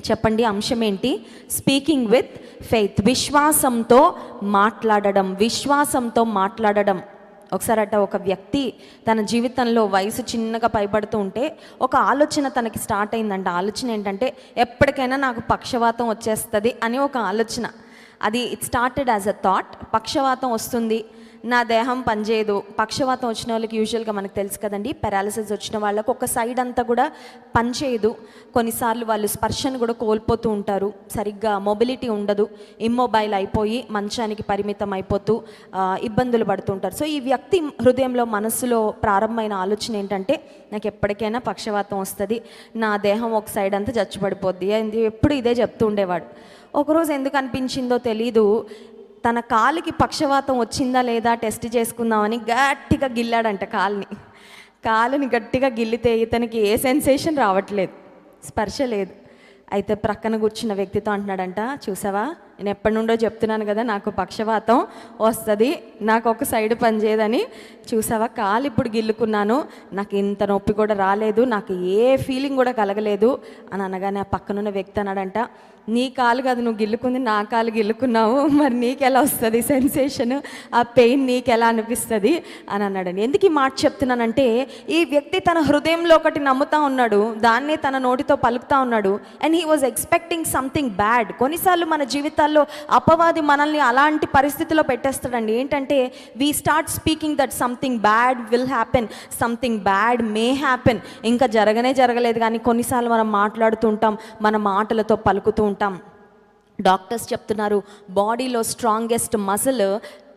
చెప్పండి, అంశం ఏంటి? Speaking with faith. విశ్వాసంతో మాట్లాడడం. ఒకసారి ఒక వ్యక్తి తన జీవితంలో వయసు చిన్నగా పైబడుతూ ఉంటే ఒక ఆలోచన తనకి స్టార్ట్ అయిందంట. ఆలోచన ఏంటంటే, ఎప్పటికైనా నాకు పక్షవాతం వచ్చేస్తుంది అని ఒక ఆలోచన. అది it started as a thought. పక్షవాతం వస్తుంది, నా దేహం పనిచేయదు. పక్షవాతం వచ్చిన వాళ్ళకి యూజువల్గా మనకు తెలుసు కదండి, పెరాలిసిస్ వచ్చిన వాళ్ళకు ఒక సైడ్ అంతా కూడా పనిచేయదు. కొన్నిసార్లు వాళ్ళు స్పర్శను కూడా కోల్పోతూ ఉంటారు, సరిగ్గా మొబిలిటీ ఉండదు, ఇమ్మొబైల్ అయిపోయి మంచానికి పరిమితం అయిపోతూ ఇబ్బందులు పడుతుంటారు. సో ఈ వ్యక్తి హృదయంలో, మనస్సులో ప్రారంభమైన ఆలోచన ఏంటంటే, నాకు ఎప్పటికైనా పక్షవాతం వస్తుంది, నా దేహం ఒక సైడ్ అంతా చచ్చుపడిపోద్ది. ఎప్పుడు ఇదే చెప్తూ ఉండేవాడు. ఒకరోజు ఎందుకు అనిపించిందో తెలీదు, తన కాలికి పక్షవాతం వచ్చిందా లేదా టెస్ట్ చేసుకుందామని గట్టిగా గిల్లాడంట కాలుని గట్టిగా గిల్లితే ఇతనికి ఏ సెన్సేషన్ రావట్లేదు, స్పర్శ లేదు. అయితే ప్రక్కన కూర్చున్న వ్యక్తితో అంటున్నాడంట, చూసావా, నేను ఎప్పటి నుండో చెప్తున్నాను కదా నాకు పక్షవాతం వస్తుంది, నాకు ఒక సైడ్ పనిచేయదని, చూసావా కాలు ఇప్పుడు గిల్లుకున్నాను, నాకు ఇంత నొప్పి కూడా రాలేదు, నాకు ఏ ఫీలింగ్ కూడా కలగలేదు అని అనగానే ఆ పక్కనున్న వ్యక్తి అన్నాడంట, నీ కాలు కాదు నువ్వు గిల్లుకుంది, నా కాలు గిల్లుకున్నావు, మరి నీకెలా వస్తుంది సెన్సేషన్, ఆ పెయిన్ నీకెలా అనిపిస్తుంది అని అన్నాడండి. ఎందుకు ఈ మాట చెప్తున్నానంటే, ఈ వ్యక్తి తన హృదయంలో ఒకటి నమ్ముతా ఉన్నాడు, దాన్నే తన నోటితో పలుకుతా ఉన్నాడు. And he was expecting something bad. కొన్నిసార్లు మన జీవితాల్లో అపవాది మనల్ని అలాంటి పరిస్థితిలో పెట్టేస్తాడండి. ఏంటంటే, we start speaking that something bad will happen, something bad may happen. ఇంకా జరగలేదు కానీ కొన్నిసార్లు మనం మాట్లాడుతుంటాం, మన మాటలతో పలుకుతూ ఉంటాం. డాక్టర్స్ చెప్తున్నారు, బాడీలో స్ట్రాంగెస్ట్ మజిల్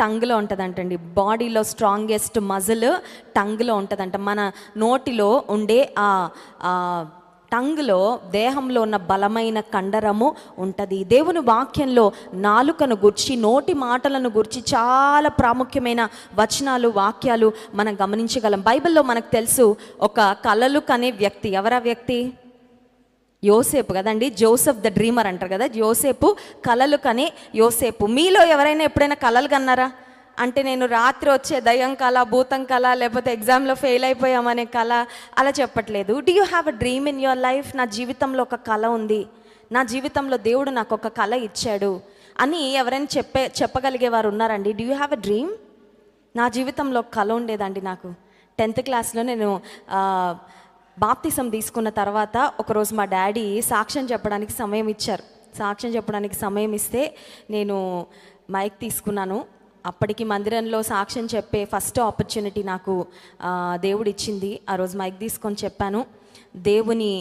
టంగ్లో ఉంటుందంటండి. బాడీలో స్ట్రాంగెస్ట్ మజిల్ టంగ్లో ఉంటుందంట. మన నోటిలో ఉండే టంగ్లో దేహంలో ఉన్న బలమైన కండరము ఉంటుంది. దేవుని వాక్యంలో నాలుకను గుర్చి, నోటి మాటలను గుర్చి చాలా ప్రాముఖ్యమైన వచనాలు, వాక్యాలు మనం గమనించగలం. బైబిల్లో మనకు తెలుసు, ఒక కలలు కనే వ్యక్తి. ఎవరా వ్యక్తి? యోసేపు కదండి. జోసెఫ్ ద డ్రీమర్ అంటారు కదా. యోసేపు కలలు కనే యోసేపు. మీలో ఎవరైనా ఎప్పుడైనా కలలు కన్నారా? అంటే నేను రాత్రి వచ్చే దయ్యం కళ, భూతం కళ, లేకపోతే ఎగ్జామ్లో ఫెయిల్ అయిపోయామనే కళ, అలా చెప్పట్లేదు. Do you have a dream in your life? నా జీవితంలో ఒక కళ ఉంది, నా జీవితంలో దేవుడు నాకు ఒక కళ ఇచ్చాడు అని ఎవరైనా చెప్పగలిగేవారు ఉన్నారండి? Do you have a dream? నా జీవితంలో ఒక కళ ఉండేదండి. నాకు 10th క్లాస్లో నేను బాప్తిసం తీసుకున్న తర్వాత ఒకరోజు మా డాడీ సాక్ష్యం చెప్పడానికి సమయం ఇచ్చారు. సాక్ష్యం చెప్పడానికి సమయం ఇస్తే నేను మైక్ తీసుకున్నాను. అప్పటికి మందిరంలో సాక్ష్యం చెప్పే ఫస్ట్ ఆపర్చునిటీ నాకు దేవుడు ఇచ్చింది. ఆ రోజు మైక్ తీసుకొని చెప్పాను. దేవుని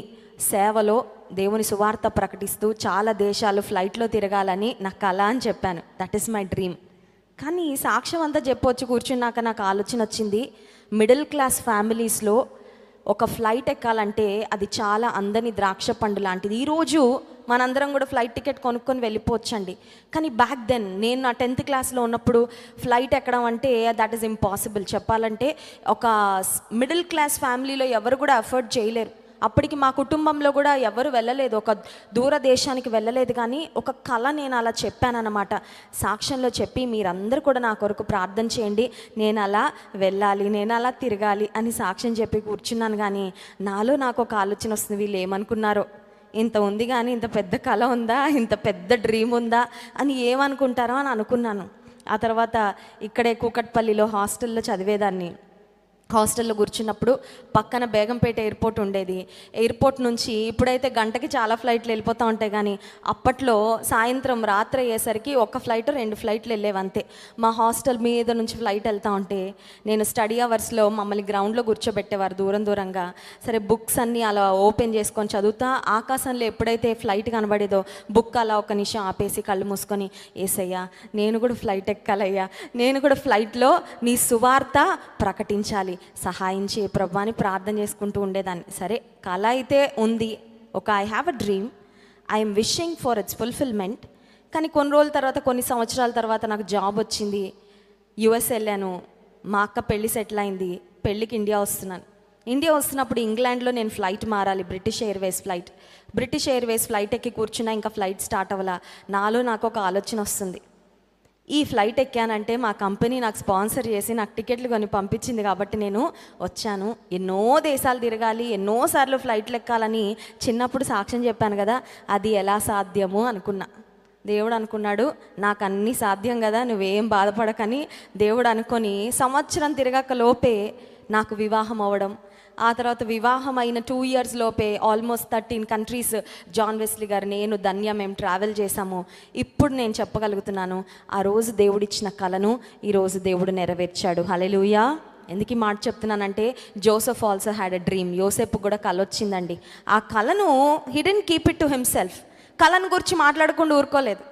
సేవలో, దేవుని సువార్త ప్రకటిస్తూ చాలా దేశాలు ఫ్లైట్లో తిరగాలని నా కళ అని చెప్పాను. That is my dream. కానీ సాక్ష్యం అంతా చెప్పొచ్చు కూర్చున్నాక నాకు ఆలోచన వచ్చింది, మిడిల్ క్లాస్ ఫ్యామిలీస్లో ఒక ఫ్లైట్ ఎక్కాలంటే అది చాలా అందని ద్రాక్ష పండు లాంటిది. ఈరోజు మనందరం కూడా ఫ్లైట్ టికెట్ కొనుక్కొని వెళ్ళిపోవచ్చండి. కానీ బ్యాక్ దెన్, నేను నా 10th క్లాస్లో ఉన్నప్పుడు ఫ్లైట్ ఎక్కడం అంటే దట్ ఈస్ ఇంపాసిబుల్. చెప్పాలంటే ఒక మిడిల్ క్లాస్ ఫ్యామిలీలో ఎవరు కూడా అఫోర్డ్ చేయలేరు. అప్పటికి మా కుటుంబంలో కూడా ఎవరు వెళ్ళలేదు, ఒక దూర దేశానికి వెళ్ళలేదు. కానీ ఒక కళ నేను అలా చెప్పానన్నమాట. సాక్ష్యంలో చెప్పి, మీరందరూ కూడా నా కొరకు ప్రార్థన చేయండి, నేను అలా వెళ్ళాలి, నేను అలా తిరగాలి అని సాక్ష్యం చెప్పి కూర్చున్నాను. కానీ నాలో నాకు ఒక ఆలోచన వస్తుంది, వీళ్ళు ఏమనుకున్నారో, ఇంత ఉంది కానీ ఇంత పెద్ద కళ ఉందా, ఇంత పెద్ద డ్రీమ్ ఉందా అని ఏమనుకుంటారో అని అనుకున్నాను. ఆ తర్వాత ఇక్కడే కూకట్పల్లిలో హాస్టల్లో చదివేదాన్ని. హాస్టల్లో కూర్చున్నప్పుడు పక్కన బేగంపేట ఎయిర్పోర్ట్ ఉండేది. ఎయిర్పోర్ట్ నుంచి ఇప్పుడైతే గంటకి చాలా ఫ్లైట్లు వెళ్ళిపోతూ ఉంటాయి, కానీ అప్పట్లో సాయంత్రం రాత్రి అయ్యేసరికి ఒక ఫ్లైట్ 2 ఫ్లైట్లు వెళ్ళేవి అంతే. మా హాస్టల్ మీద నుంచి ఫ్లైట్ వెళ్తూ ఉంటే నేను స్టడీ అవర్స్లో మమ్మల్ని గ్రౌండ్లో కూర్చోబెట్టేవారు దూరంగా. సరే బుక్స్ అన్నీ అలా ఓపెన్ చేసుకొని చదువుతా, ఆకాశంలో ఎప్పుడైతే ఫ్లైట్ కనబడేదో బుక్ అలా ఒక నిమిషం ఆపేసి కళ్ళు మూసుకొని, ఏసయ్యా నేను కూడా ఫ్లైట్ ఎక్కాలయ్యా, నేను కూడా ఫ్లైట్లో నీ సువార్త ప్రకటించాలి, సహాయం చేయ ప్రభు అని ప్రార్థన చేసుకుంటూ ఉండేదాన్ని. సరే కళ అయితే ఉంది, ఒక I have a dream, I'm wishing for it's fulfilment. కానీ కొన్ని రోజుల తర్వాత, కొన్ని సంవత్సరాల తర్వాత నాకు జాబ్ వచ్చింది, యుఎస్ వెళ్ళాను, మా అక్క పెళ్ళి సెటిల్ అయింది, పెళ్ళికి ఇండియా వస్తున్నప్పుడు ఇంగ్లాండ్లో నేను ఫ్లైట్ మారాలి, బ్రిటిష్ ఎయిర్వేస్ ఫ్లైట్ ఎక్కి కూర్చున్నా, ఇంకా ఫ్లైట్ స్టార్ట్ అవ్వాలా. నాకు ఒక ఆలోచన వస్తుంది, ఈ ఫ్లైట్ ఎక్కానంటే మా కంపెనీ నాకు స్పాన్సర్ చేసి నాకు టికెట్లు కొని పంపించింది కాబట్టి నేను వచ్చాను. ఎన్నో దేశాలు తిరగాలి, ఎన్నోసార్లు ఫ్లైట్లు ఎక్కాలని చిన్నప్పుడు సాక్ష్యం చెప్పాను కదా, అది ఎలా సాధ్యము అనుకున్నా. దేవుడు అనుకున్నాడు నాకు అన్నీ సాధ్యం కదా, నువ్వేం బాధపడకని. దేవుడు అనుకొని సంవత్సరం తిరగక లోపే నాకు వివాహం అవ్వడం, ఆ తర్వాత వివాహం అయిన 2 years లోపే ఆల్మోస్ట్ 13 countries జాన్ వెస్లీ గారు నేను ధన్య మేము ట్రావెల్ చేశాము. ఇప్పుడు నేను చెప్పగలుగుతున్నాను ఆ రోజు దేవుడిచ్చిన కలను ఈరోజు దేవుడు నెరవేర్చాడు. హల్లెలూయా. ఎందుకు ఈ మాట చెప్తున్నానంటే Joseph also had a dream. యోసేపు కూడా కల వచ్చిందండి. ఆ కలను he didn't keep it to himself. కళను గురించి మాట్లాడకుండా ఊరుకోలేదు,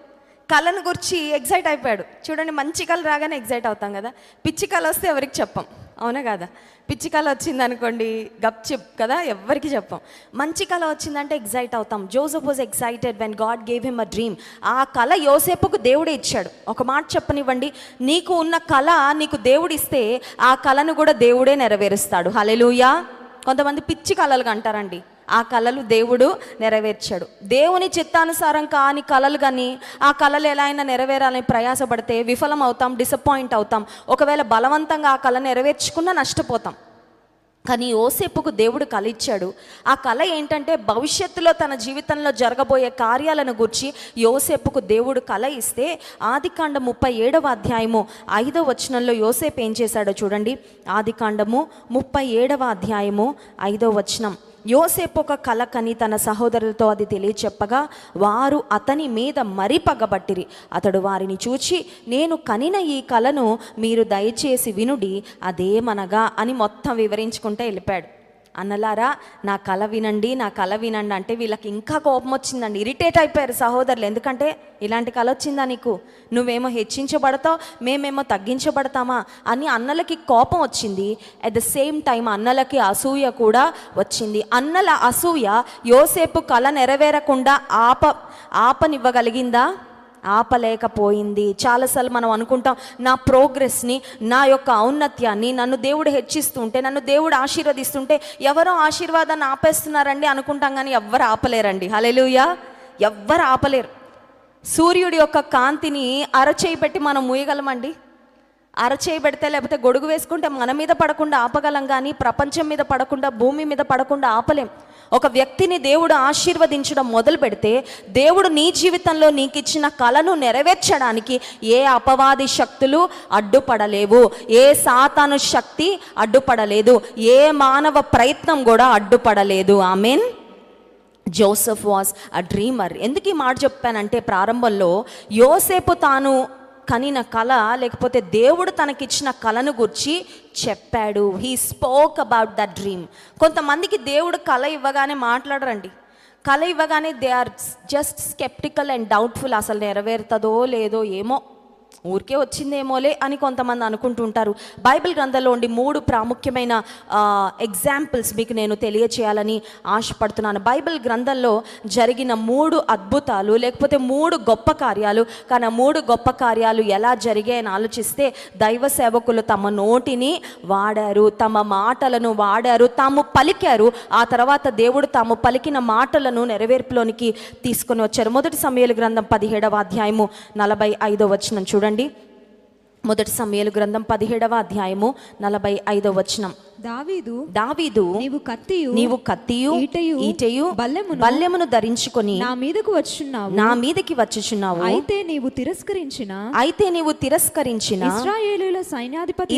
కళను గురించి ఎగ్జైట్ అయిపోయాడు. చూడండి, మంచి కళ రాగానే ఎగ్జైట్ అవుతాం కదా, పిచ్చి కళ వస్తే ఎవరికి చెప్పం, అవునా కదా? పిచ్చి కళ వచ్చింది అనుకోండి గప్చిప్ కదా, ఎవరికి చెప్పం. మంచి కళ వచ్చిందంటే ఎగ్జైట్ అవుతాం. Joseph was excited when God gave him a dream. ఆ కళ యోసేపుకు దేవుడే ఇచ్చాడు. ఒక మాట చెప్పనివ్వండి, నీకు ఉన్న కళ నీకు దేవుడు ఇస్తే ఆ కళను కూడా దేవుడే నెరవేరుస్తాడు. హల్లెలూయా. కొంతమంది పిచ్చి కళలు అంటారండి, ఆ కళలు దేవుడు నెరవేర్చాడు. దేవుని చిత్తానుసారం కాని కళలు కానీ ఆ కళలు ఎలా అయినా నెరవేరాలని ప్రయాసపడితే విఫలం అవుతాం, డిసప్పాయింట్ అవుతాం. ఒకవేళ బలవంతంగా ఆ కళ నెరవేర్చుకున్నా నష్టపోతాం. కానీ యోసేపుకు దేవుడు కళ ఇచ్చాడు. ఆ కళ ఏంటంటే భవిష్యత్తులో తన జీవితంలో జరగబోయే కార్యాలను గురించి యోసేపుకు దేవుడు కళ ఇస్తే ఆదికాండం 37వ అధ్యాయము 5వ వచనంలో యోసేపు ఏం చేశాడో చూడండి. ఆదికాండము 37వ అధ్యాయము 5వ వచనం. యోసేపు ఒక కల కని తన సహోదరులతో అది తెలియచెప్పగా వారు అతని మీద మరీ పగబట్టిరి. అతడు వారిని చూచి, నేను కనిన ఈ కలను మీరు దయచేసి వినుడి, అదేమనగా అని మొత్తం వివరించుకుంటే వెళ్ళిపోయాడు. అన్నలారా, నా కల వినండి, నా కల వినండి అంటే వీళ్ళకి ఇంకా కోపం వచ్చిందండి. ఇరిటేట్ అయిపోయారు సహోదరులు. ఎందుకంటే ఇలాంటి కల వచ్చిందా నీకు, నువ్వేమో హెచ్చించబడతావు, మేమేమో తగ్గించబడతామా అని అన్నలకి కోపం వచ్చింది. అట్ ద సేమ్ టైం అన్నలకి అసూయ కూడా వచ్చింది. అన్నల అసూయ యోసేపు కల నెరవేరకుండా ఆపనివ్వగలిగిందా? ఆపలేకపోయింది. చాలాసార్లు మనం అనుకుంటాం, నా ప్రోగ్రెస్ని, నా యొక్క ఔన్నత్యాన్ని నన్ను దేవుడు హెచ్చిస్తుంటే, నన్ను దేవుడు ఆశీర్వదిస్తుంటే ఎవరో ఆశీర్వాదాన్ని ఆపేస్తున్నారండి అనుకుంటాం, కానీ ఎవ్వరు ఆపలేరండి. హల్లెలూయా. ఎవ్వరు ఆపలేరు. సూర్యుడి యొక్క కాంతిని అరచేయి పెట్టి మనం మూయగలమండి? అరచేయి పెడితే లేకపోతే గొడుగు వేసుకుంటే మన మీద పడకుండా ఆపగలం, కానీ ప్రపంచం మీద పడకుండా, భూమి మీద పడకుండా ఆపలేం. ఒక వ్యక్తిని దేవుడు ఆశీర్వదించడం మొదలు పెడితే దేవుడు నీ జీవితంలో నీకు ఇచ్చిన కలను నెరవేర్చడానికి ఏ అపవాది శక్తులు అడ్డుపడలేవు, ఏ సాతాను శక్తి అడ్డుపడలేదు, ఏ మానవ ప్రయత్నం కూడా అడ్డుపడలేదు. Amen. Joseph was a dreamer. ఎందుకు ఈ మాట చెప్పానంటే ప్రారంభంలో యోసేపు తాను కనిన కళ లేకపోతే దేవుడు తనకిచ్చిన కళను గురించి చెప్పాడు. He spoke about that dream. కొంతమందికి దేవుడు కళ ఇవ్వగానే మాట్లాడరండి. కళ ఇవ్వగానే they are just sceptical and doubtful. అసలు నెరవేరుతుందో లేదో, ఏమో ఊరికే వచ్చిందేమోలే అని కొంతమంది అనుకుంటుంటారు. బైబిల్ గ్రంథంలో ఉండి 3 ప్రాముఖ్యమైన ఎగ్జాంపుల్స్ మీకు నేను తెలియచేయాలని ఆశపడుతున్నాను. బైబిల్ గ్రంథంలో జరిగిన 3 అద్భుతాలు లేకపోతే 3 గొప్ప కార్యాలు. కానీ ఆ 3 గొప్ప కార్యాలు ఎలా జరిగాయని ఆలోచిస్తే దైవ సేవకులు తమ నోటిని వాడారు, తమ మాటలను వాడారు, తాము పలికారు. ఆ తర్వాత దేవుడు తాము పలికిన మాటలను నెరవేర్పులోనికి తీసుకొని వచ్చారు. మొదటి సమూయేలు గ్రంథం 17వ అధ్యాయము 45వ వచనం చూడండి. మొదటి సమూయేలు గ్రంథం 17వ అధ్యాయము 45వ వచనం. దావీదు నీవు కత్తియు ఈటెయు బల్లెమును ధరించుకొని నా మీదకి వచ్చుచున్నావు. అయితే నీవు తిరస్కరించిన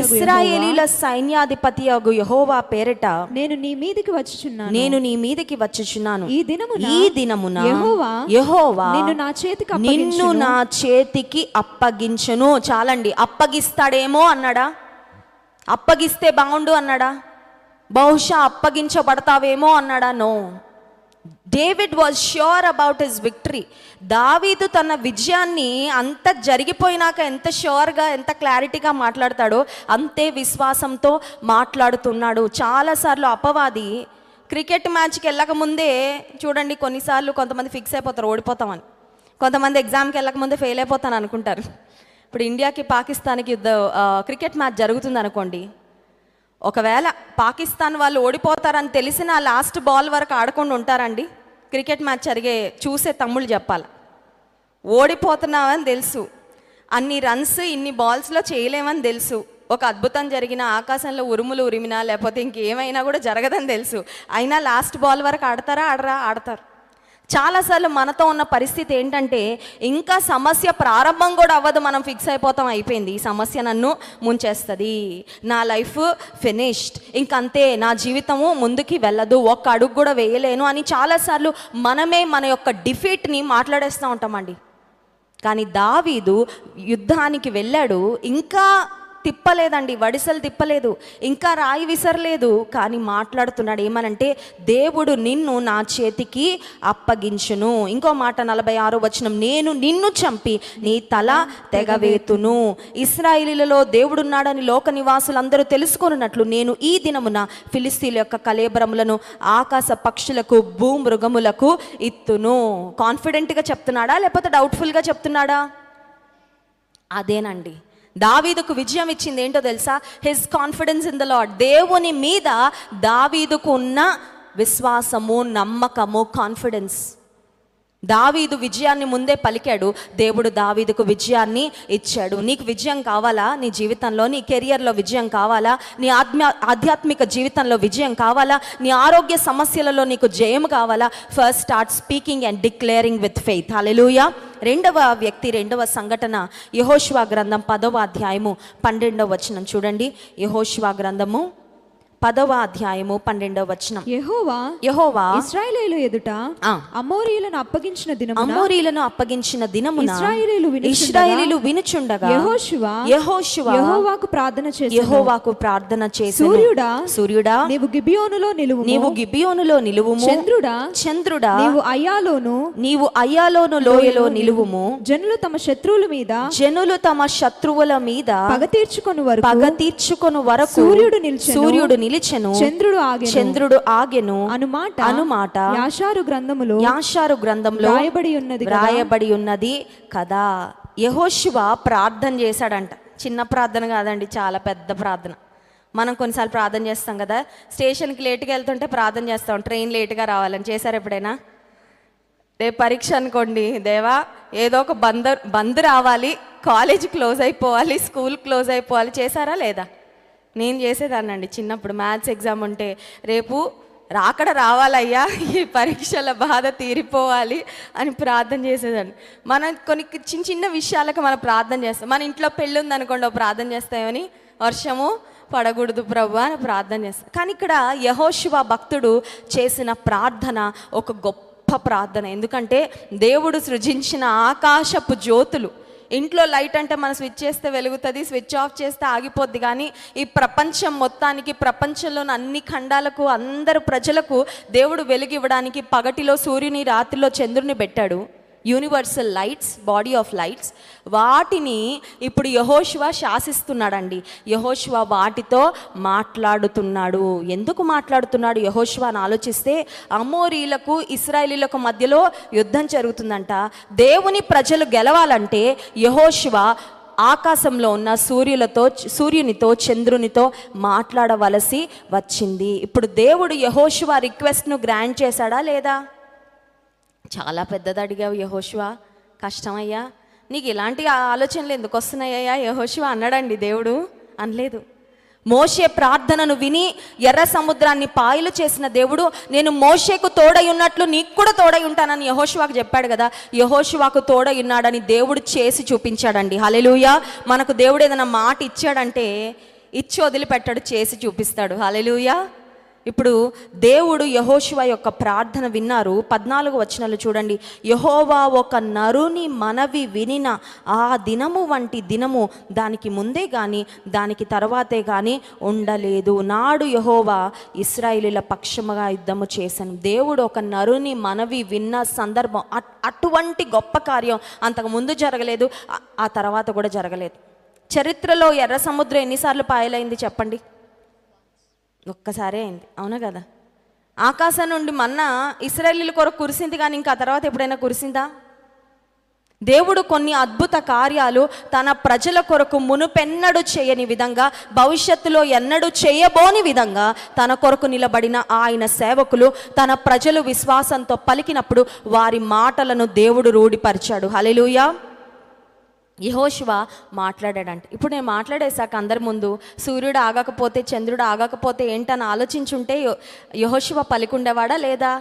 ఇశ్రాయేలీయుల సైన్యాధిపతియగు యెహోవా పేరిట నేను నీ మీదకి వచ్చుచున్నాను. ఈ దినమున యెహోవా నిన్ను నా చేతికి అప్పగించును. చాలండి. అప్పగిస్తాడేమో అన్నాడా? అప్పగిస్తే బాగుండు అన్నాడా? బహుశా అప్పగించబడతావేమో అన్నాడా? No. David was sure about his victory. దావీదు తన విజయాన్ని అంత జరిగిపోయినాక ఎంత ష్యూర్గా, ఎంత క్లారిటీగా మాట్లాడతాడో అంతే విశ్వాసంతో మాట్లాడుతున్నాడు. చాలాసార్లు అపవాది క్రికెట్ మ్యాచ్కి వెళ్ళకముందే చూడండి, కొన్నిసార్లు కొంతమంది ఫిక్స్ అయిపోతారు ఓడిపోతామని, కొంతమంది ఎగ్జామ్కి వెళ్ళకముందే ఫెయిల్ అయిపోతాను అనుకుంటారు. ఇప్పుడు ఇండియాకి పాకిస్తాన్కి క్రికెట్ మ్యాచ్ జరుగుతుంది అనుకోండి, ఒకవేళ పాకిస్తాన్ వాళ్ళు ఓడిపోతారని తెలిసిన లాస్ట్ బాల్ వరకు ఆడకుండా ఉంటారండి? క్రికెట్ మ్యాచ్ చూసే తమ్ముళ్ళు చెప్పాలి. ఓడిపోతున్నామని తెలుసు, అన్ని రన్స్ ఇన్ని బాల్స్లో చేయలేమని తెలుసు, ఒక అద్భుతం జరిగిన ఆకాశంలో ఉరుములు ఉరిమినా లేకపోతే ఇంకేమైనా కూడా జరగదని తెలుసు, అయినా లాస్ట్ బాల్ వరకు ఆడతారా? ఆడతారు. చాలాసార్లు మనతో ఉన్న పరిస్థితి ఏంటంటే ఇంకా సమస్య ప్రారంభం కూడా అవ్వదు, మనం ఫిక్స్ అయిపోతాం, అయిపోయింది, ఈ సమస్య నన్ను ముంచేస్తుంది, నా లైఫ్ ఫినిష్డ్, ఇంకంతే, నా జీవితము ముందుకి వెళ్ళదు, ఒక్క అడుగు కూడా వేయలేను అని చాలాసార్లు మనమే మన యొక్క డిఫీట్ని మాట్లాడేస్తూ ఉంటామండి. కానీ దావీదు యుద్ధానికి వెళ్ళాడు, ఇంకా తిప్పలేదండి, వడిసలు తిప్పలేదు, ఇంకా రాయి విసరలేదు, కానీ మాట్లాడుతున్నాడు. ఏమనంటే, దేవుడు నిన్ను నా చేతికి అప్పగించును. ఇంకో మాట 46వ వచనం, నేను నిన్ను చంపి నీ తల తెగవేతును. ఇశ్రాయేలీయులలో దేవుడున్నాడని లోక నివాసులందరూ తెలుసుకొనున్నట్లు నేను ఈ దినమున ఫిలిస్తీయుల యొక్క కళేబరములను ఆకాశ పక్షులకు భూమృగములకు ఇత్తును. కాన్ఫిడెంట్గా చెప్తున్నాడా లేకపోతే డౌట్ఫుల్గా చెప్తున్నాడా? అదేనండి దావీదుకు విజయం ఇచ్చింది. ఏంటో తెలుసా? His confidence in the lord. దేవుని మీద దావీదుకు ఉన్న విశ్వాసము, నమ్మకము, కాన్ఫిడెన్స్. దావీదు విజయాన్ని ముందే పలికాడు, దేవుడు దావీదుకు విజయాన్ని ఇచ్చాడు. నీకు విజయం కావాలా? నీ జీవితంలో, నీ కెరియర్లో విజయం కావాలా? నీ ఆధ్యాత్మిక జీవితంలో విజయం కావాలా? నీ ఆరోగ్య సమస్యలలో నీకు జయం కావాలా? First start speaking and declaring with faith. Hallelujah. రెండవ సంఘటన యెహోషువ గ్రంథం 10వ అధ్యాయము 12వ వచనం చూడండి. యెహోషువ గ్రంథము 10వ అధ్యాయము 12వ వచనం. యెహోవా ఇశ్రాయేలీయుల ఎదుట అమోరీయులను అప్పగించిన దినమున ఇశ్రాయేలీయులు వినుచుండగా యెహోషువ యెహోవాకు ప్రార్థన చేసెను. సూర్యుడా నీవు గిబియోనులో నిలువుము. చంద్రుడా నీవు అయ్యాలోను లోయలో నిలువుము. జనులు తమ శత్రువుల మీద పగ తీర్చుకొను వరకు సూర్యుడు నిలిచెను, చంద్రుడు ఆగెను అనుమాట యాషారు గ్రంథములో రాయబడి ఉన్నది కదా. యెహోషువ ప్రార్థన చేశాడంట. చిన్న ప్రార్థన కాదండి, చాలా పెద్ద ప్రార్థన. మనం కొన్నిసార్లు ప్రార్థన చేస్తాం కదా, స్టేషన్కి లేట్గా వెళ్తుంటే ప్రార్థన చేస్తాం, ట్రైన్ లేట్గా రావాలని. చేశారు ఎప్పుడైనా? రేపు పరీక్ష అనుకోండి, దేవా ఏదో ఒక బంద్ రావాలి, కాలేజ్ క్లోజ్ అయిపోవాలి, స్కూల్ క్లోజ్ అయిపోవాలి. చేశారా లేదా? నేను చేసేదాన్నండి చిన్నప్పుడు. మ్యాథ్స్ ఎగ్జామ్ ఉంటే రేపు రాకడ రావాలయ్యా, ఈ పరీక్షల బాధ తీరిపోవాలి అని ప్రార్థన చేసేదాన్ని. మనం కొన్ని చిన్న విషయాలకు మనం ప్రార్థన చేస్తాం. మన ఇంట్లో పెళ్ళి ఉందనుకోండి, ప్రార్థన చేస్తామని వర్షము పడకూడదు ప్రభు అని ప్రార్థన చేస్తాం. కానీ ఇక్కడ యెహోషువ భక్తుడు చేసిన ప్రార్థన ఒక గొప్ప ప్రార్థన. ఎందుకంటే దేవుడు సృజించిన ఆకాశపు జ్యోతులు, ఇంట్లో లైట్ అంటే మనం స్విచ్ చేస్తే వెలుగుతుంది, స్విచ్ ఆఫ్ చేస్తే ఆగిపోద్ది. కానీ ఈ ప్రపంచం మొత్తానికి, ప్రపంచంలోని అన్ని ఖండాలకు, అందరు ప్రజలకు దేవుడు వెలుగు ఇవ్వడానికి పగటిలో సూర్యుని, రాత్రిలో చంద్రుని పెట్టాడు. Universal lights, body of lights. వాటిని ఇప్పుడు యెహోషువ శాసిస్తున్నాడండి. యెహోషువ వాటితో మాట్లాడుతున్నాడు. ఎందుకు మాట్లాడుతున్నాడు యెహోషువ అని ఆలోచిస్తే, అమోరీలకు ఇశ్రాయేలీయులకు మధ్యలో యుద్ధం జరుగుతుందంట. దేవుని ప్రజలు గెలవాలంటే యెహోషువ ఆకాశంలో ఉన్న సూర్యునితో చంద్రునితో మాట్లాడవలసి వచ్చింది. ఇప్పుడు దేవుడు యెహోషువ రిక్వెస్ట్ను గ్రాంట్ చేశాడా లేదా? చాలా పెద్దది అడిగావు యెహోషువ, కష్టమయ్యా, నీకు ఇలాంటి ఆలోచనలు ఎందుకు వస్తున్నాయ్యా యెహోషువ అన్నాడండి దేవుడు? అనలేదు. మోషే ప్రార్థనను విని ఎర్ర సముద్రాన్ని పాయలు చేసిన దేవుడు, నేను మోషేకు తోడై ఉన్నట్లు నీకు కూడా తోడై ఉంటానని యెహోషువకు చెప్పాడు కదా. యెహోషువకు తోడై ఉన్నాడని దేవుడు చేసి చూపించాడండి. హల్లెలూయా. మనకు దేవుడు ఏదైనా మాట ఇచ్చాడంటే ఇచ్చి వదిలిపెట్టాడు, చేసి చూపిస్తాడు. హల్లెలూయా. ఇప్పుడు దేవుడు యెహోషువ యొక్క ప్రార్థన విన్నారు. 14వ వచనాలు చూడండి. యెహోవా ఒక నరుని మనవి వినిన ఆ దినము వంటి దినము దానికి ముందే కానీ దానికి తర్వాతే కానీ ఉండలేదు. నాడు యెహోవా ఇశ్రాయేలీయుల పక్షముగా యుద్ధము చేశాను. దేవుడు ఒక నరుని మనవి విన్న సందర్భం, అటువంటి గొప్ప కార్యం అంతకు ముందు జరగలేదు, ఆ తర్వాత కూడా జరగలేదు. చరిత్రలో ఎర్ర సముద్రం ఎన్నిసార్లు పాయలైంది చెప్పండి? ఒక్కసారే అయింది, అవునా కదా? ఆకాశం నుండి మన్నా ఇశ్రాయేలీయుల కొరకు కురిసింది, కానీ ఇంకా తర్వాత ఎప్పుడైనా కురిసిందా? దేవుడు కొన్ని అద్భుత కార్యాలు తన ప్రజల కొరకు మునుపెన్నడూ చేయని విధంగా, భవిష్యత్తులో ఎన్నడూ చేయబోని విధంగా తన కొరకు నిలబడిన ఆయన సేవకులు, తన ప్రజలు విశ్వాసంతో పలికినప్పుడు వారి మాటలను దేవుడు రూఢిపరిచాడు. హల్లెలూయా. యెహోషువ మాట్లాడాడంట. ఇప్పుడు నేను మాట్లాడేశాక అందరి ముందు సూర్యుడు ఆగకపోతే చంద్రుడు ఆగకపోతే ఏంటని ఆలోచించుంటే యెహోషువ పలికుండేవాడా లేదా?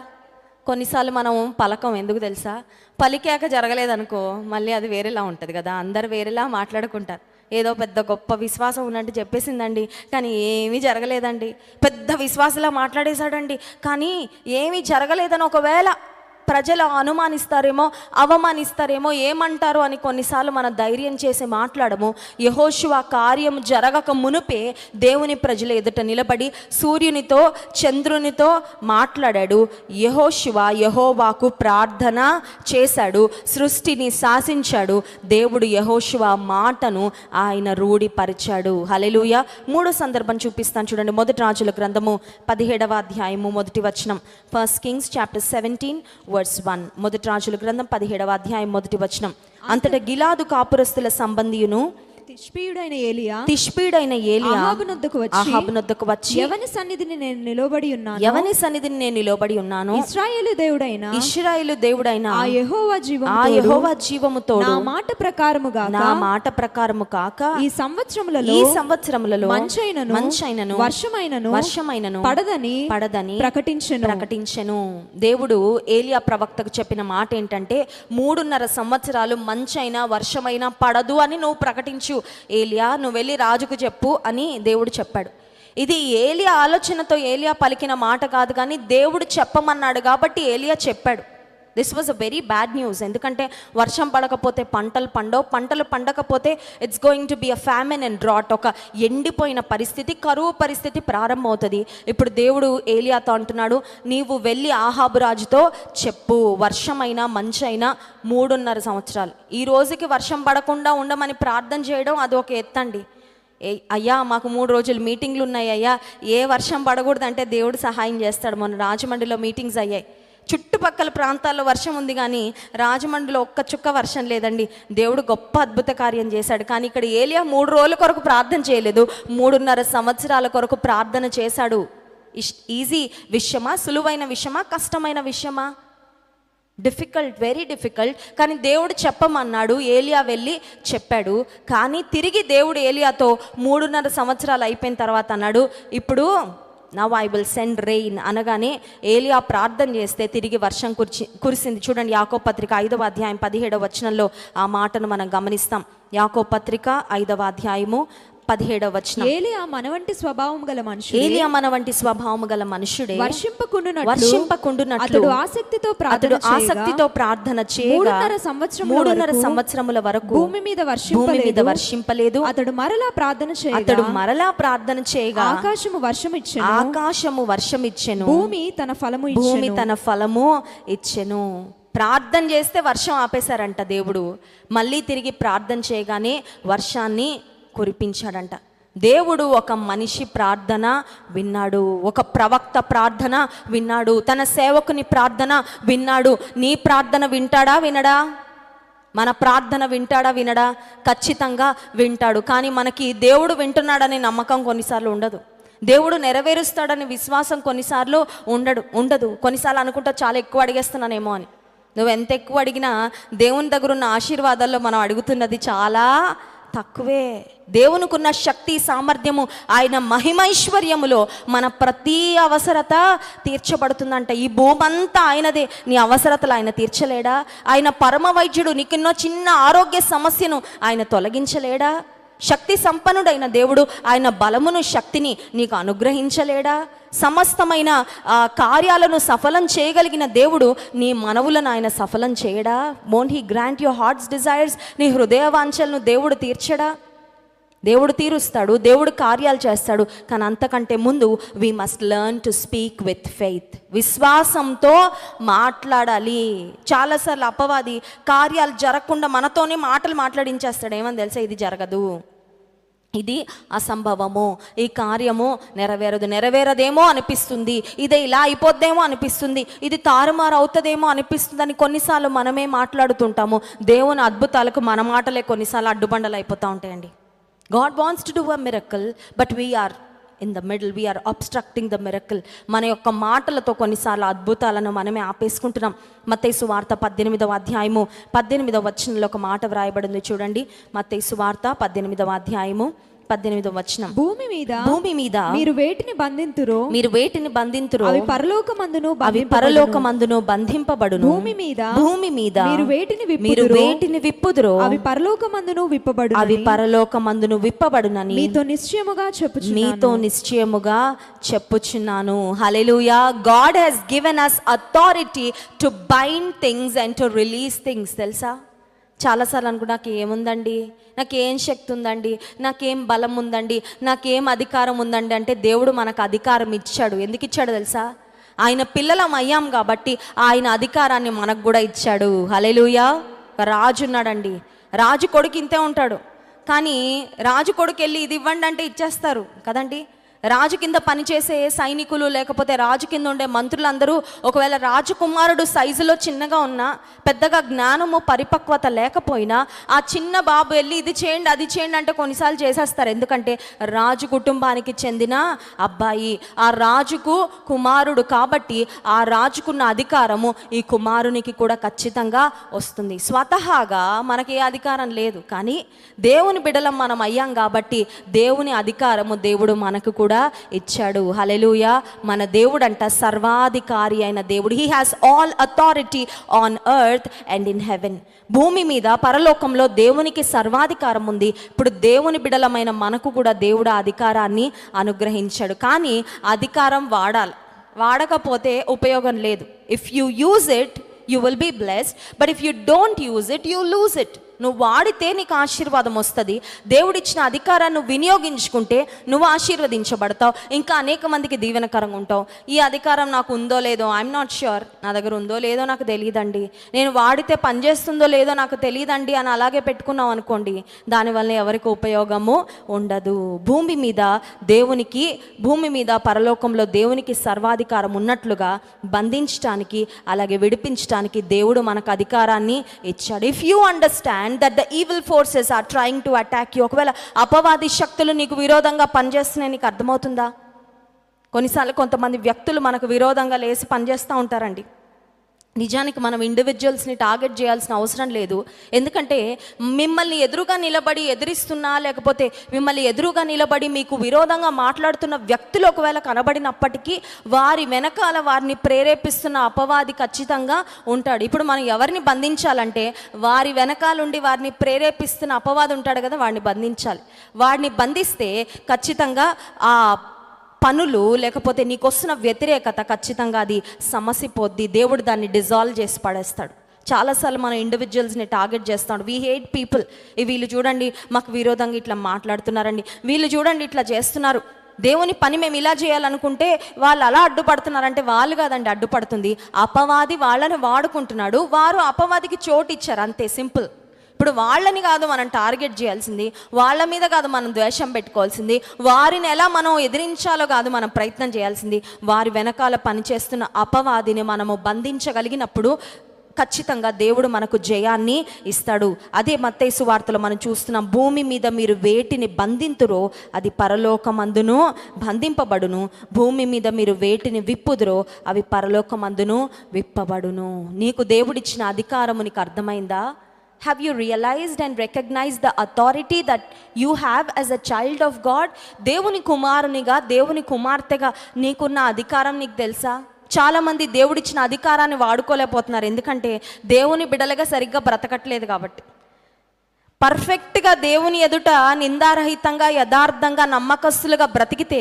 కొన్నిసార్లు మనం పలకం, ఎందుకు తెలుసా? పలికాక జరగలేదనుకో మళ్ళీ అది వేరేలా ఉంటుంది కదా, అందరు వేరేలా మాట్లాడుకుంటారు. ఏదో పెద్ద గొప్ప విశ్వాసం ఉన్నట్టు చెప్పేసిందండి, కానీ ఏమీ జరగలేదండి. పెద్ద విశ్వాసలా మాట్లాడేశాడండి, కానీ ఏమీ జరగలేదని ఒకవేళ ప్రజలు అనుమానిస్తారేమో, అవమానిస్తారేమో, ఏమంటారు అని కొన్నిసార్లు మన ధైర్యం చేసి మాట్లాడము. యెహోషువ కార్యం జరగక మునుపే దేవుని ప్రజల ఎదుట నిలబడి సూర్యునితో చంద్రునితో మాట్లాడాడు. యెహోషువ యెహోవాకు ప్రార్థన చేశాడు, సృష్టిని శాసించాడు. దేవుడు యెహోషువ మాటను ఆయన రూఢిపరిచాడు. హల్లెలూయా. మూడో సందర్భం చూపిస్తాను చూడండి. మొదటి రాజుల గ్రంథము 17వ అధ్యాయము మొదటి వచనం. First Kings chapter 17 verse 1. మొదటి రాజుల గ్రంథం 17వ అధ్యాయం మొదటి వచనం. అంతటా గిలాదు కాపురస్తుల సంబంధియును తిష్బీయుడైన ఏలియా అహాబు నొద్దకు వచ్చి ఎవని సన్నిధిని నేను నిలబడి ఉన్నాను ఇశ్రాయేలు దేవుడైన ఆ యెహోవా జీవముతో నా మాట ప్రకారము కాక ఈ సంవత్సరములలో మంచైనను వర్షమైనను పడదని ప్రకటించెను. దేవుడు ఏలియా ప్రవక్తకు చెప్పిన మాట ఏంటంటే 3.5 సంవత్సరాలు మంచైనా వర్షమైనా పడదు అని నువ్వు ప్రకటించు ఏలియా, నువ్వు వెళ్ళి రాజుకు చెప్పు అని దేవుడు చెప్పాడు. ఇది ఏలియా ఆలోచనతో ఏలియా పలికిన మాట కాదు, కానీ దేవుడు చెప్పమన్నాడు కాబట్టి ఏలియా చెప్పాడు. This was a very bad news. ఎందుకంటే వర్షం పడకపోతే పంటలు పండవు, పంటలు పండకపోతే it's going to be a famine and drought, ఒక ఎండిపోయిన పరిస్థితి, కరువు పరిస్థితి ప్రారంభమవుతుంది. ఇప్పుడు దేవుడు ఏలియాతో అంటున్నాడు, నీవు వెళ్ళి ఆహాబు రాజుతో చెప్పు, వర్షమైనా మంచైనా 3.5 సంవత్సరాలు, ఈ రోజుకి వర్షం పడకుండా ఉండమని ప్రార్థన చేయడం అది ఒక ఎత్తండి. అయ్యా మాకు 3 రోజులు మీటింగ్లు ఉన్నాయి అయ్యా, ఏ వర్షం పడకూడదంటే దేవుడు సహాయం చేస్తాడు. మొన్న రాజమండ్రిలో మీటింగ్స్ అయ్యాయి. చుట్టుపక్కల ప్రాంతాల్లో వర్షం ఉంది, కానీ రాజమండ్రిలో ఒక్క చుక్క వర్షం లేదండి. దేవుడు గొప్ప అద్భుత కార్యం చేశాడు. కానీ ఇక్కడ ఏలియా 3 రోజుల కొరకు ప్రార్థన చేయలేదు, 3.5 సంవత్సరాల కొరకు ప్రార్థన చేశాడు. ఈజీ విషయమా, సులువైన విషయమా, కష్టమైన విషయమా? Difficult, very difficult. కానీ దేవుడు చెప్పమన్నాడు, ఏలియా వెళ్ళి చెప్పాడు. కానీ తిరిగి దేవుడు ఏలియాతో 3.5 సంవత్సరాలు అయిపోయిన తర్వాత అన్నాడు, ఇప్పుడు now I will send rain అనగానే ఏలియా ప్రార్థన చేస్తే తిరిగి వర్షం కురిసింది. చూడండి యాకోబు పత్రిక 5వ అధ్యాయం 17వ వచనంలో ఆ మాటను మనం గమనిస్తాం. యాకోబు పత్రిక 5వ అధ్యాయము 17వ వచనం. ఏలియా మన వంటి స్వభావం గల మనుషుడే వర్షింపకుండునట్లు అతడు ఆసక్తితో ప్రార్థన చేయగా 3.5 సంవత్సరముల వరకు భూమి మీద వర్షింపలేదు. అతడు మరలా ప్రార్థన చేయగా ఆకాశము వర్షమిచ్చెను, భూమి తన ఫలము ఇచ్చెను. ప్రార్థన చేస్తే వర్షం ఆపేశారంట దేవుడు. మళ్ళీ తిరిగి ప్రార్థన చేయగానే వర్షాన్ని కురిపించాడంట. దేవుడు ఒక మనిషి ప్రార్థన విన్నాడు, ఒక ప్రవక్త ప్రార్థన విన్నాడు, తన సేవకుని ప్రార్థన విన్నాడు. నీ ప్రార్థన వింటాడా వినడా? మన ప్రార్థన వింటాడా వినడా? ఖచ్చితంగా వింటాడు. కానీ మనకి దేవుడు వింటున్నాడనే నమ్మకం కొన్నిసార్లు ఉండదు, దేవుడు నెరవేరుస్తాడని విశ్వాసం కొన్నిసార్లు ఉండదు. కొన్నిసార్లు అనుకుంటా చాలా ఎక్కువ అడిగేస్తున్నానేమో అని. నువ్వు ఎంత ఎక్కువ అడిగినా దేవుని దగ్గర ఉన్న ఆశీర్వాదాల్లో మనం అడుగుతున్నది చాలా తక్కువే. దేవునికున్న శక్తి సామర్థ్యము, ఆయన మహిమైశ్వర్యములో మన ప్రతి అవసరత తీర్చబడుతుందంట. ఈ భూమంతా ఆయనదే, నీ అవసరతలు ఆయన తీర్చలేడా? ఆయన పరమ వైద్యుడు, నీకున్న చిన్న ఆరోగ్య సమస్యను ఆయన తొలగించలేడా? శక్తి సంపన్నుడైన దేవుడు ఆయన బలమును శక్తిని నీకు అనుగ్రహించలేడా? సమస్తమైన కార్యాలను సఫలం చేయగలిగిన దేవుడు నీ మనవులను ఆయన సఫలం చేయడా? Won't he grant your heart's desires? నీ హృదయ వాంఛలను దేవుడు తీర్చడా? దేవుడు తీరుస్తాడు, దేవుడు కార్యాలు చేస్తాడు. కానీ అంతకంటే ముందు we must learn to speak with faith. విశ్వాసంతో మాట్లాడాలి. చాలాసార్లు అపవాది కార్యాలు జరగకుండా మనతోనే మాటలు మాట్లాడించేస్తాడు. ఏమని తెలుసా? ఇది జరగదు, ఇది అసంభవము, ఈ కార్యము నెరవేరదేమో అనిపిస్తుంది, ఇదే ఇలా అయిపోద్దేమో అనిపిస్తుంది, ఇది తారుమారు అవుతుందేమో అనిపిస్తుంది అని కొన్నిసార్లు మనమే మాట్లాడుతుంటాము. దేవుని అద్భుతాలకు మన మాటలే కొన్నిసార్లు అడ్డుబండలు అయిపోతూ ఉంటాయండి. God wants to do a miracle, but we are in the middle, we are obstructing the miracle. మన యొక్క మాటలతో కొన్నిసార్లు అద్భుతాలను మనమే ఆపేసుకుంటున్నాం. మత్తయి సువార్త 18వ అధ్యాయము 18వ వచనంలో ఒక మాట వ్రాయబడింది చూడండి. మత్తయి సువార్త 18వ అధ్యాయము 18వ వచనం. భూమి మీద మీరు వేటిని బంధింతురో అవి పరలోకమందును బంధింపబడును. భూమి మీద మీరు వేటిని విప్పుదురో అవి పరలోకమందును విప్పబడునని మీతో నిశ్చయముగా చెప్పుచున్నాను. Hallelujah. God has given us authority to bind things and to release things. తెలుసా, చాలాసార్లు అనుకుంటా నాకు ఏముందండి, నాకేం శక్తి ఉందండి, నాకేం బలం ఉందండి, నాకేం అధికారం ఉందండి అంటే దేవుడు మనకు అధికారం ఇచ్చాడు. ఎందుకు ఇచ్చాడు తెలుసా? ఆయన పిల్లలం అయ్యాం కాబట్టి ఆయన అధికారాన్ని మనకు కూడా ఇచ్చాడు. హల్లెలూయా. రాజు ఉన్నాడండి, రాజు కొడుకు ఇంతే ఉంటాడు, కానీ రాజు కొడుకు వెళ్ళి ఇది ఇవ్వండి అంటే ఇచ్చేస్తారు కదండి. రాజు కింద పనిచేసే సైనికులు లేకపోతే రాజు కింద ఉండే మంత్రులందరూ ఒకవేళ రాజకుమారుడు సైజులో చిన్నగా ఉన్నా, పెద్దగా జ్ఞానము పరిపక్వత లేకపోయినా ఆ చిన్న బాబు వెళ్ళి ఇది చేయండి అది చేయండి అంటే కొన్నిసార్లు చేసేస్తారు. ఎందుకంటే రాజు కుటుంబానికి చెందిన అబ్బాయి, ఆ రాజుకు కుమారుడు కాబట్టి ఆ రాజుకున్న అధికారము ఈ కుమారునికి కూడా ఖచ్చితంగా వస్తుంది. స్వతహాగా మనకి ఏ అధికారం లేదు, కానీ దేవుని బిడ్డలం మనం అయ్యాం కాబట్టి దేవుని అధికారము దేవుడు మనకు కూడా ఇచ్చాడు. హల్లెలూయా. మన దేవుడు అంట సర్వాధికారి అయిన దేవుడు. He has all authority on earth and in heaven. భూమి మీద పరలోకంలో దేవునికి సర్వాధికారం ఉంది. ఇప్పుడు దేవుని బిడలమైన మనకు కూడా దేవుడు అధికారాన్ని అనుగ్రహించాడు. కానీ అధికారం వాడకపోతే ఉపయోగం లేదు. If you use it you will be blessed, but if you don't use it you lose it. నువ్వు వాడితే నీకు ఆశీర్వాదం వస్తుంది. దేవుడిచ్చిన అధికారాన్ని వినియోగించుకుంటే నువ్వు ఆశీర్వదించబడతావు, ఇంకా అనేక మందికి దీవెనకరంగా ఉంటావు. ఈ అధికారం నాకు ఉందో లేదో, ఐఎమ్ నాట్ ష్యూర్, నా దగ్గర ఉందో లేదో నాకు తెలియదండి, నేను వాడితే పనిచేస్తుందో లేదో నాకు తెలియదండి అని అలాగే పెట్టుకున్నావు అనుకోండి, దానివల్ల ఎవరికి ఉపయోగము ఉండదు. భూమి మీద పరలోకంలో దేవునికి సర్వాధికారం ఉన్నట్లుగా బంధించడానికి అలాగే విడిపించడానికి దేవుడు మనకు అధికారాన్ని ఇచ్చాడు. If you understand that the evil forces are trying to attack you, ఒకవేళ అపవాది శక్తులు నీకు విరోధంగా పనిచేస్తున్నాయి, నీకు అర్థమవుతుందా? కొన్నిసార్లు కొంతమంది వ్యక్తులు మనకు విరోధంగా లేసి పనిచేస్తూ ఉంటారండి. నిజానికి మనం ఇండివిజువల్స్ని టార్గెట్ చేయాల్సిన అవసరం లేదు. ఎందుకంటే మిమ్మల్ని ఎదురుగా నిలబడి ఎదిరిస్తున్నా లేకపోతే మిమ్మల్ని ఎదురుగా నిలబడి మీకు విరోధంగా మాట్లాడుతున్న వ్యక్తులు ఒకవేళ కనబడినప్పటికీ వారి వెనకాల వారిని ప్రేరేపిస్తున్న అపవాది ఖచ్చితంగా ఉంటాడు. ఇప్పుడు మనం ఎవరిని బంధించాలంటే వారి వెనకాలండి వారిని ప్రేరేపిస్తున్న అపవాది ఉంటాడు కదా, వాడిని బంధించాలి. వాడిని బంధిస్తే ఖచ్చితంగా ఆ పనులు లేకపోతే నీకు వస్తున్న వ్యతిరేకత ఖచ్చితంగా అది సమసిపోద్ది. దేవుడు దాన్ని డిజాల్వ్ చేసి పడేస్తాడు. చాలాసార్లు మనం ఇండివిజువల్స్ని టార్గెట్ చేస్తాం. We hate people. వీళ్ళు చూడండి మాకు విరోధంగా ఇట్లా మాట్లాడుతున్నారండి, వీళ్ళు చూడండి ఇట్లా చేస్తున్నారు, దేవుని పని మేము ఇలా చేయాలనుకుంటే వాళ్ళు అలా అడ్డుపడుతున్నారంటే వాళ్ళు కాదండి అడ్డుపడుతుంది, అపవాది వాళ్ళని వాడుకుంటున్నాడు. వారు అపవాదికి చోటు ఇచ్చారు, అంతే, సింపుల్. ఇప్పుడు వాళ్ళని కాదు మనం టార్గెట్ చేయాల్సింది, వాళ్ళ మీద కాదు మనం ద్వేషం పెట్టుకోవాల్సింది, వారిని ఎలా మనం ఎదిరించాలో కాదు మనం ప్రయత్నం చేయాల్సింది, వారి వెనకాల పనిచేస్తున్న అపవాదిని మనము బంధించగలిగినప్పుడు ఖచ్చితంగా దేవుడు మనకు జయాన్ని ఇస్తాడు. అదే మత్తయి సువార్తలో మనం చూస్తున్నాం. భూమి మీద మీరు వేటిని బంధింతురో అది పరలోకమందును బంధింపబడును, భూమి మీద మీరు వేటిని విప్పుదురో అవి పరలోకమందును విప్పబడును. నీకు దేవుడిచ్చిన అధికారము నీకు అర్థమైందా? Have you realized and recognized the authority that you have as a child of God? దేవుని కుమారునిగా దేవుని కుమార్తెగా నీకున్న అధికారం నీకు తెలుసా? చాలామంది దేవుడిచ్చిన అధికారాన్ని వాడుకోలేకపోతున్నారు, ఎందుకంటే దేవుని బిడ్డలుగా సరిగ్గా బ్రతకట్లేదు కాబట్టి. పర్ఫెక్ట్గా దేవుని ఎదుట నిందారహితంగా యథార్థంగా నమ్మకస్తులుగా బ్రతికితే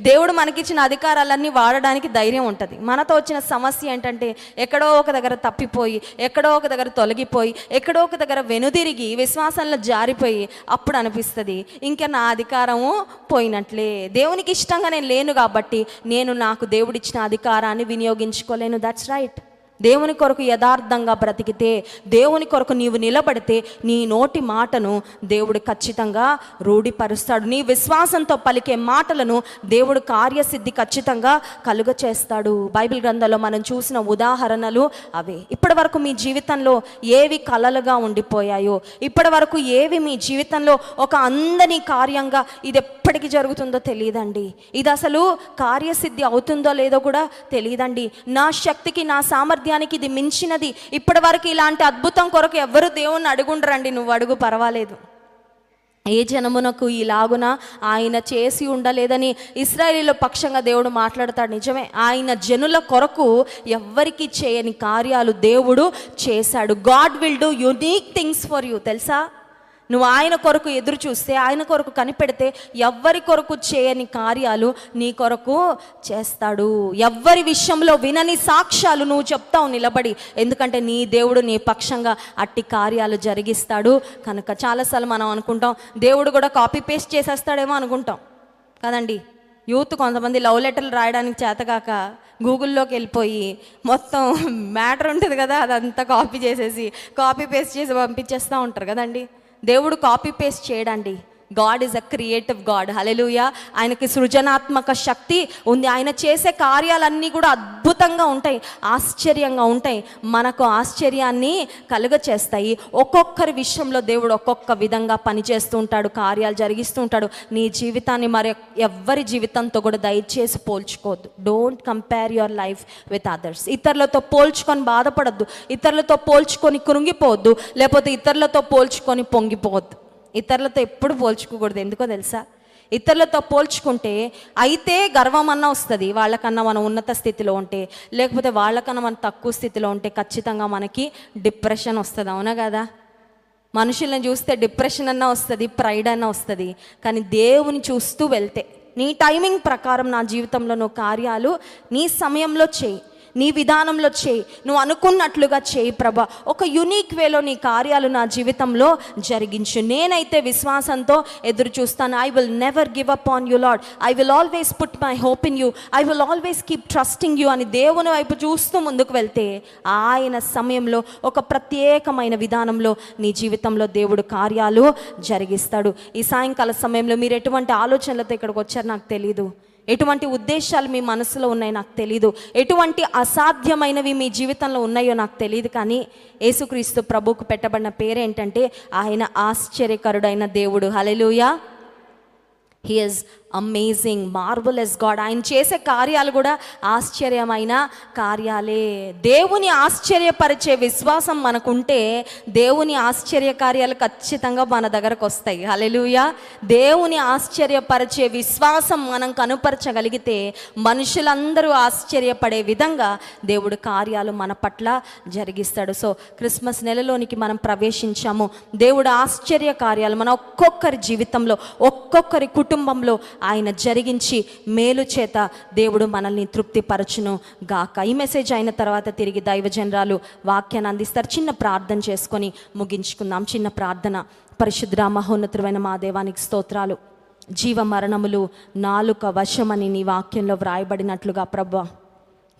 దేవుడు మనకిచ్చిన అధికారాలన్నీ వాడడానికి ధైర్యం ఉంటుంది. మనతో వచ్చిన సమస్య ఏంటంటే ఎక్కడో ఒక దగ్గర తప్పిపోయి, ఎక్కడో ఒక దగ్గర తొలగిపోయి, ఎక్కడో ఒక దగ్గర వెనుదిరిగి విశ్వాసంలో జారిపోయి అప్పుడు అనిపిస్తుంది ఇంకా నా అధికారము పోయినట్లే, దేవునికి ఇష్టంగా నేను లేను కాబట్టి నేను నాకు దేవుడిచ్చిన అధికారాన్ని వినియోగించుకోలేను. That's right. దేవుని కొరకు యథార్థంగా బ్రతికితే, దేవుని కొరకు నీవు నిలబడితే నీ నోటి మాటను దేవుడు ఖచ్చితంగా రూఢిపరుస్తాడు. నీ విశ్వాసంతో పలికే మాటలను దేవుడు కార్యసిద్ధి ఖచ్చితంగా కలుగ చేస్తాడు. బైబిల్ గ్రంథంలో మనం చూసిన ఉదాహరణలు అవే. ఇప్పటి వరకు మీ జీవితంలో ఏవి కలలుగా ఉండిపోయాయో, ఇప్పటి వరకు ఏవి మీ జీవితంలో ఒక అందని కార్యంగా ఇది ఎప్పటికీ జరుగుతుందో తెలియదండి, ఇది అసలు కార్యసిద్ధి అవుతుందో లేదో కూడా తెలియదండి, నా శక్తికి నా సామర్థ్యానికి ఇది మించినది, ఇప్పటి వరకు ఇలాంటి అద్భుతం కొరకు ఎవ్వరు దేవుణ్ణి అడుగుండరండి. నువ్వు అడుగు, పర్వాలేదు. ఏ జనమునకు ఇలాగున ఆయన చేసి ఉండలేదని ఇశ్రాయేలీయుల పక్షంగా దేవుడు మాట్లాడతాడు. నిజమే, ఆయన జనుల కొరకు ఎవ్వరికి చేయని కార్యాలు దేవుడు చేశాడు. God will do unique things for you. తెలుసా, నువ్వు ఆయన కొరకు ఎదురు చూస్తే, ఆయన కొరకు కనిపెడితే ఎవ్వరి కొరకు చేయని కార్యాలు నీ కొరకు చేస్తాడు. ఎవ్వరి విషయంలో వినని సాక్ష్యాలు నువ్వు చెప్తావు నిలబడి, ఎందుకంటే నీ దేవుడు నీ పక్షంగా అట్టి కార్యాలు జరిగిస్తాడు కనుక. చాలాసార్లు మనం అనుకుంటాం దేవుడు కూడా కాపీ పేస్ట్ చేసేస్తాడేమో అనుకుంటాం కదండి. యూత్ కొంతమంది లవ్ లెటర్లు రాయడానికి చేతగాక గూగుల్లోకి వెళ్ళిపోయి మొత్తం మ్యాటర్ ఉంటుంది కదా, అదంతా కాపీ పేస్ట్ చేసి పంపించేస్తూ ఉంటారు కదండి. దేవుడు కాపీ పేస్ట్ చేయడండి. God is a creative God. Hallelujah. ఆయనకి సృజనాత్మక శక్తి ఉంది. ఆయన చేసే కార్యాలన్నీ కూడా అద్భుతంగా ఉంటాయి, ఆశ్చర్యంగా ఉంటాయి, మనకు ఆశ్చర్యాన్ని కలుగ చేస్తాయి. ఒక్కొక్కరి విషయంలో దేవుడు ఒక్కొక్క విధంగా పనిచేస్తూ ఉంటాడు, కార్యాలు జరిగిస్తూ ఉంటాడు. నీ జీవితాన్ని మరి ఎవ్వరి జీవితంతో కూడా దయచేసి పోల్చుకోవద్దు. Don't compare your life with others. ఇతరులతో పోల్చుకొని బాధపడద్దు, ఇతరులతో పోల్చుకొని కృంగిపోవద్దు, లేకపోతే ఇతరులతో పోల్చుకొని పొంగిపోవద్దు. ఇతరులతో ఎప్పుడు పోల్చుకోకూడదు. ఎందుకో తెలుసా, ఇతరులతో పోల్చుకుంటే అయితే గర్వం అన్నా వస్తుంది, వాళ్ళకన్నా మనం ఉన్నత స్థితిలో ఉంటే, లేకపోతే వాళ్ళకన్నా మనం తక్కువ స్థితిలో ఉంటే ఖచ్చితంగా మనకి డిప్రెషన్ వస్తుంది. అవునా కదా? మనుషుల్ని చూస్తే డిప్రెషన్ అన్నా వస్తుంది, ప్రైడ్ అన్నా వస్తుంది. కానీ దేవుని చూస్తూ వెళ్తే, నీ టైమింగ్ ప్రకారం నా జీవితంలో నువ్వు కార్యాలు నీ సమయంలో చేయి, నీ విధానంలో చేయి, నువ్వు అనుకున్నట్లుగా చేయి ప్రభా. ఒక యునీక్ వేలో నీ కార్యాలు నా జీవితంలో జరిగించు. నేనైతే విశ్వాసంతో ఎదురు చూస్తాను. I will never give up on you lord, I will always put my hope in you, I will always keep trusting you అని దేవుని వైపు చూస్తూ ముందుకు వెళ్తే ఆయన సమయంలో ఒక ప్రత్యేకమైన విధానంలో నీ జీవితంలో దేవుడు కార్యాలు జరిగిస్తాడు. ఈ సాయంకాల సమయంలో మీరు ఎటువంటి ఆలోచనలతో ఇక్కడికి వచ్చారో నాకు తెలీదు, ఎటువంటి ఉద్దేశాలు మీ మనసులో ఉన్నాయో నాకు తెలీదు, ఎటువంటి అసాధ్యమైనవి మీ జీవితంలో ఉన్నాయో నాకు తెలియదు. కానీ యేసుక్రీస్తు ప్రభువుకు పెట్టబడిన పేరేంటంటే ఆయన ఆశ్చర్యకరుడైన దేవుడు. Hallelujah. He is amazing, marvellous God. ఆయన చేసే కార్యాలు కూడా ఆశ్చర్యమైన కార్యాలే. దేవుని ఆశ్చర్యపరిచే విశ్వాసం మనకుంటే దేవుని ఆశ్చర్య కార్యాలు ఖచ్చితంగా మన దగ్గరకు వస్తాయి. హల్లెలూయా. దేవుని ఆశ్చర్యపరిచే విశ్వాసం మనం కనుపరచగలిగితే మనుషులందరూ ఆశ్చర్యపడే విధంగా దేవుడు కార్యాలు మన పట్ల జరిగిస్తాడు. సో క్రిస్మస్ నెలలోనికి మనం ప్రవేశించాము. దేవుడు ఆశ్చర్య కార్యాలు మన ఒక్కొక్కరి జీవితంలో, ఒక్కొక్కరి కుటుంబంలో ఆయన జరిగించి మేలు చేత దేవుడు మనల్ని తృప్తిపరచును గాక. ఈ మెసేజ్ అయిన తర్వాత తిరిగి దైవజనరాలు వాక్యాన్ని అందిస్తారు. చిన్న ప్రార్థన చేసుకొని ముగించుకుందాం. చిన్న ప్రార్థన. పరిశుద్ధ మహోన్నతుడైన మా దేవానికి స్తోత్రాలు. జీవ మరణములు నాలుక వశమని నీ వాక్యంలో వ్రాయబడినట్లుగా ప్రభా,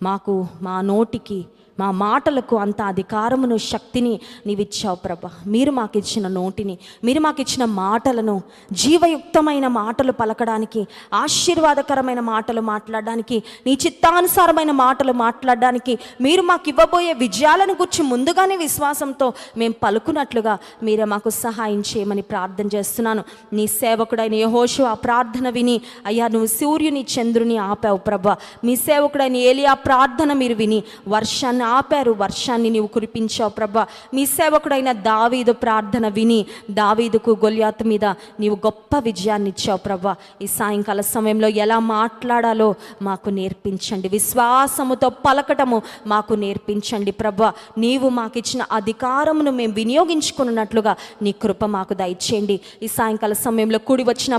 మాకు మా నోటికి మా మాటలకు అంత అధికారమును శక్తిని నీవిచ్చావు ప్రభా. మీరు మాకు ఇచ్చిన నోటిని, మీరు మాకు ఇచ్చిన మాటలను, జీవయుక్తమైన మాటలు పలకడానికి, ఆశీర్వాదకరమైన మాటలు మాట్లాడడానికి, నీ చిత్తానుసారమైన మాటలు మాట్లాడడానికి, మీరు మాకు ఇవ్వబోయే విజయాలను గురించి ముందుగానే విశ్వాసంతో మేము పలుకున్నట్లుగా మీరే మాకు సహాయం చేయమని ప్రార్థన చేస్తున్నాను. నీ సేవకుడైన యెహోషువ ప్రార్థన విని అయ్యా నువ్వు సూర్యుని చంద్రుని ఆపావు ప్రభా. మీ సేవకుడైన ఏలియా ప్రార్థన మీరు విని వర్షాన్ని ఆపారు, వర్షాన్ని నీవు కురిపించావు ప్రభా. మీ సేవకుడైన దావీదు ప్రార్థన విని దావీదుకు గొల్యాతు మీద నీవు గొప్ప విజయాన్ని ఇచ్చావు ప్రభా. ఈ సాయంకాల సమయంలో ఎలా మాట్లాడాలో మాకు నేర్పించండి, విశ్వాసముతో పలకటము మాకు నేర్పించండి ప్రభా. నీవు మాకు ఇచ్చిన అధికారమును మేము వినియోగించుకున్నట్లుగా నీ కృప మాకు దయచేయండి. ఈ సాయంకాల సమయంలో కూడి వచ్చిన